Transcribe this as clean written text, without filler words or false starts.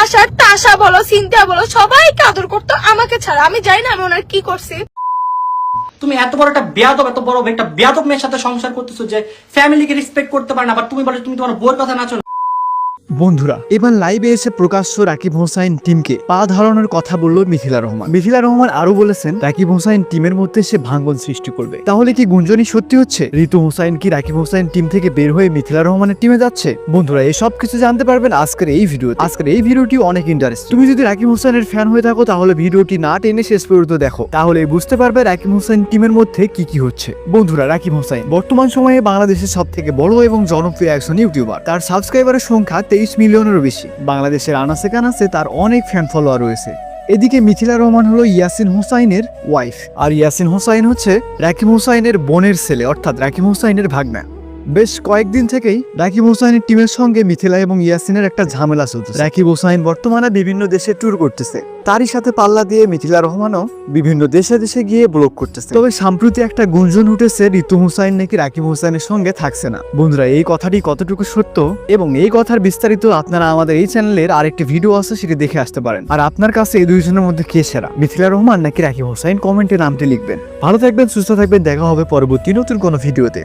বাসার তাসা বলো, সিনথিয়া বলো, সবাইকে আদর করতো, আমাকে ছাড়া। আমি জানি না আমি ওনার কি করছি। তুমি এত বড় একটা বেয়াদব মেয়ের সাথে সংসার করতেছো যে ফ্যামিলিকে রেসপেক্ট করতে পারে না, আবার তুমি বলো তুমি তোমার বউয়ের কথা নাচো না। বন্ধুরা, এবার লাইভে এসে প্রকাশ্য রাকিব হোসাইন টিমকে পা ধারণের কথা বলল মিথিলা রহমান। মিথিলা রহমান আরো বলেছেন রাকিব হোসাইন টিমের মধ্যে সে ভাঙ্গন সৃষ্টি করবে। তাহলে কি গুঞ্জনই সত্যি হচ্ছে? ঋতু হোসাইন কি রাকিব হোসাইন টিম থেকে বের হয়ে মিথিলা রহমানের টিমে যাচ্ছে? বন্ধুরা, এই সব কিছু জানতে পারবেন আজকের এই ভিডিওতে। আজকের এই ভিডিওটি অনেক ইন্টারেস্টিং। তুমি যদি রাকিব হোসাইনের ফ্যান হয়ে থাকো তাহলে ভিডিওটি না টেনে শেষ পর্যন্ত দেখো, তাহলে বুঝতে পারবে রাকিব হোসাইন টিমের মধ্যে কি কি হচ্ছে। বন্ধুরা, রাকিব হোসাইন বর্তমান সময়ে বাংলাদেশের সব থেকে বড় এবং জনপ্রিয় একজন ইউটিউবার। তার সাবস্ক্রাইবারের সংখ্যা 23 মিলিয়নেরও বেশি। বাংলাদেশের আনাচে কানাচে তার অনেক ফ্যান ফলোয়ার রয়েছে। এদিকে মিথিলা রহমান হলো ইয়াসিন হোসাইনের ওয়াইফ, আর ইয়াসিন হোসাইন হচ্ছে রাকিব হোসাইনের বোনের ছেলে, অর্থাৎ রাকিব হোসাইনের ভাগ্না। বেশ কয়েকদিন থেকেই রাকিব হোসাইনের টিমের সঙ্গে মিথিলা এবং ইয়াসিনের একটা ঝামেলা চলছে। রাকিব হোসাইন বর্তমানে বিভিন্ন দেশে ট্যুর করতেছে, তারই সাথে পাল্লা দিয়ে মিথিলা রহমানও বিভিন্ন দেশে দেশে গিয়ে ব্লগ করতেছে। তবে সম্প্রতি একটা গুঞ্জন উঠেছে ঋতু হোসাইন নাকি রাকিব হোসাইনের সঙ্গে থাকছে না। বন্ধুরা, এই কথাটি কতটুকু সত্য এবং এই কথার বিস্তারিত আপনারা আমাদের এই চ্যানেলের আরেকটি ভিডিও আছে, সেটি দেখে আসতে পারেন। আর আপনার কাছে এই দুইজনের মধ্যে কে সেরা, মিথিলা রহমান নাকি রাকিব হোসাইন? কমেন্টে নামটি লিখবেন। ভালো থাকবেন, সুস্থ থাকবেন, দেখা হবে পরবর্তী নতুন কোনো ভিডিওতে।